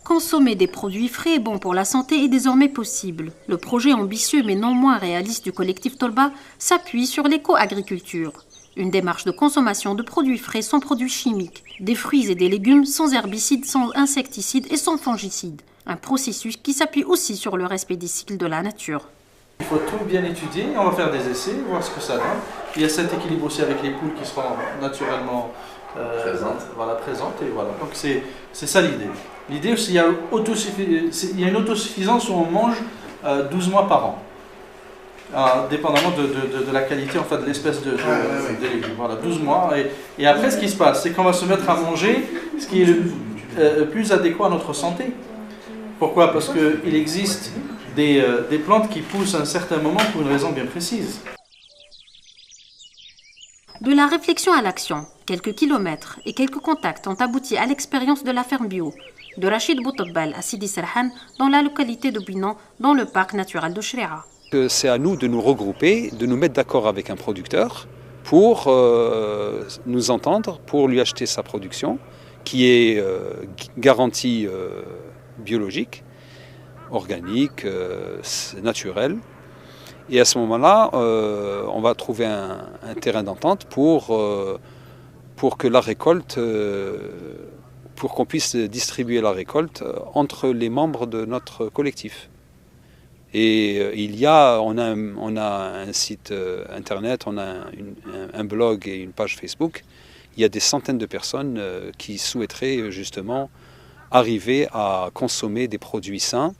Consommer des produits frais et bons pour la santé est désormais possible. Le projet ambitieux mais non moins réaliste du collectif Tolba s'appuie sur l'éco-agriculture. Une démarche de consommation de produits frais sans produits chimiques, des fruits et des légumes sans herbicides, sans insecticides et sans fongicides. Un processus qui s'appuie aussi sur le respect des cycles de la nature. Il faut tout bien étudier, on va faire des essais, voir ce que ça donne. Il y a cet équilibre aussi avec les poules qui seront naturellement présentes. Et voilà. Donc c'est ça l'idée. L'idée aussi, il y a une autosuffisance où on mange 12 mois par an. Dépendamment de la qualité en fait, de l'espèce de légumes. Voilà, 12 mois. Et après, ce qui se passe, c'est qu'on va se mettre à manger ce qui est le plus adéquat à notre santé. Pourquoi? Parce qu'il existe des plantes qui poussent à un certain moment pour une raison bien précise. De la réflexion à l'action, quelques kilomètres et quelques contacts ont abouti à l'expérience de la ferme bio de Rachid Boutabbal à Sidi Serhan dans la localité de Binan, dans le parc naturel de Chréa. C'est à nous de nous regrouper, de nous mettre d'accord avec un producteur pour nous entendre, pour lui acheter sa production qui est garantie biologique, organique, naturelle. Et à ce moment-là, on va trouver un terrain d'entente pour que la récolte, pour qu'on puisse distribuer la récolte entre les membres de notre collectif. Et on a un site internet, on a un blog et une page Facebook. Il y a des centaines de personnes qui souhaiteraient justement arriver à consommer des produits sains,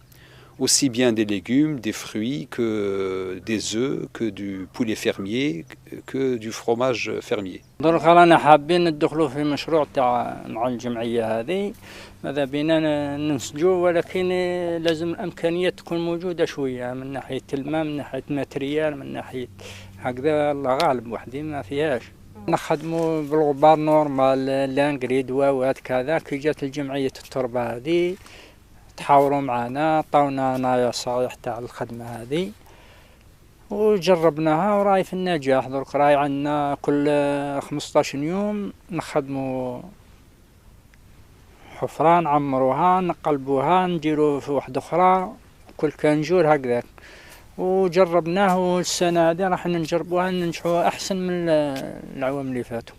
aussi bien des légumes, des fruits, que des œufs, que du poulet fermier, que du fromage fermier. درك رانا حابين ندخلوا في مشروع تاع مع الجمعية هذه ماذا بينا ننسجوا ولكن لازم الإمكانيات تكون موجودة شوية من ناحية الماء من ناحية ماتريال من ناحية هكذا الله غالب وحدي ما فيهاش نخدموا بالغبار نورمال لانجري دواوات كذا كي جات الجمعية التربة هذه تحاوروا معنا عطاونا نصايح تاع الخدمة هذه وجربناها وراي في النجاح درك راي عندنا كل 15 يوم نخدموا حفرة نعمروها نقلبوها نديروا في واحدة أخرى كل كان جور هكذاك وجربناه والسنة هذه راح نجربوها ننجحوها أحسن من العوام اللي فاتوا.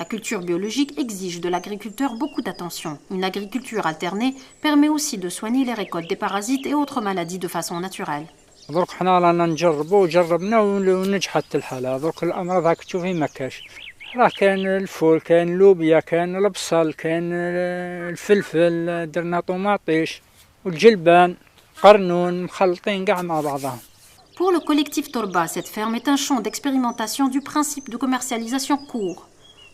La culture biologique exige de l'agriculteur beaucoup d'attention. Une agriculture alternée permet aussi de soigner les récoltes des parasites et autres maladies de façon naturelle. درك حنا رانا نجربوا وجربنا ونجحت الحالة درك الأمراض هاك تشوفي ما كاش راه كان الفول كان اللوبيا كان البصل كان الفلفل درنا طوماطيش والجلبان قرنون مخلطين كاع مع بعضهم. Pour le collectif Torba, cette ferme est un champ d'expérimentation du principe de commercialisation court.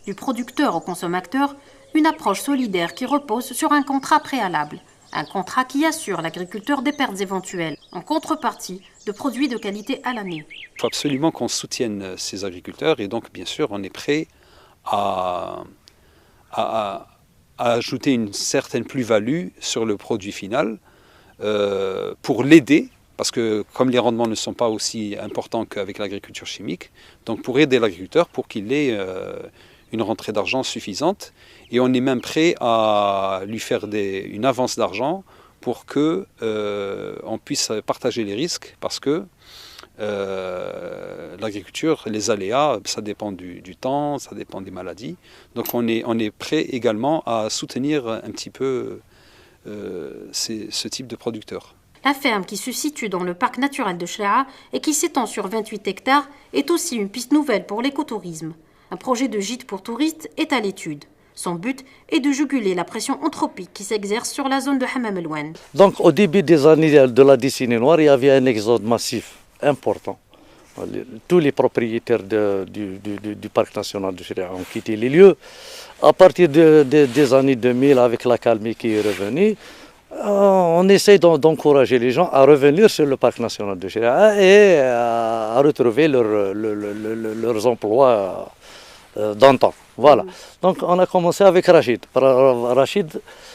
Du producteur au consommateur, une approche solidaire qui repose sur un contrat préalable. Un contrat qui assure l'agriculteur des pertes éventuelles, en contrepartie de produits de qualité à l'année. Il faut absolument qu'on soutienne ces agriculteurs et donc bien sûr on est prêt à ajouter une certaine plus-value sur le produit final pour l'aider, parce que comme les rendements ne sont pas aussi importants qu'avec l'agriculture chimique, donc pour aider l'agriculteur pour qu'il ait une rentrée d'argent suffisante, et on est même prêt à lui faire une avance d'argent pour que on puisse partager les risques, parce que l'agriculture, les aléas, ça dépend du temps, ça dépend des maladies, donc on est prêt également à soutenir un petit peu ce type de producteurs. La ferme qui se situe dans le parc naturel de Chréa et qui s'étend sur 28 hectares est aussi une piste nouvelle pour l'écotourisme. Un projet de gîte pour touristes est à l'étude. Son but est de juguler la pression anthropique qui s'exerce sur la zone de Hammam El-Ouane. Donc au début des années de la décennie noire, il y avait un exode massif important. Tous les propriétaires du parc national de Chréa ont quitté les lieux. À partir des années 2000, avec la calmie qui est revenue, on essaie d'encourager les gens à revenir sur le parc national de Chréa et à retrouver leurs emplois d'antan. Voilà. Donc on a commencé avec Rachid. Rachid,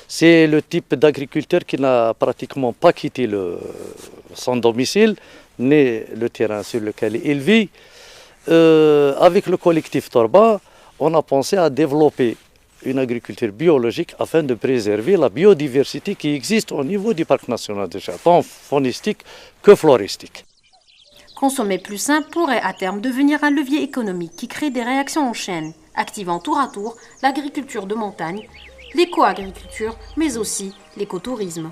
c'est le type d'agriculteur qui n'a pratiquement pas quitté son domicile, ni le terrain sur lequel il vit. Avec le collectif Torba, on a pensé à développer une agriculture biologique afin de préserver la biodiversité qui existe au niveau du parc national de Chirc, tant faunistique que floristique. Consommer plus sain pourrait à terme devenir un levier économique qui crée des réactions en chaîne, activant tour à tour l'agriculture de montagne, l'éco-agriculture, mais aussi l'écotourisme.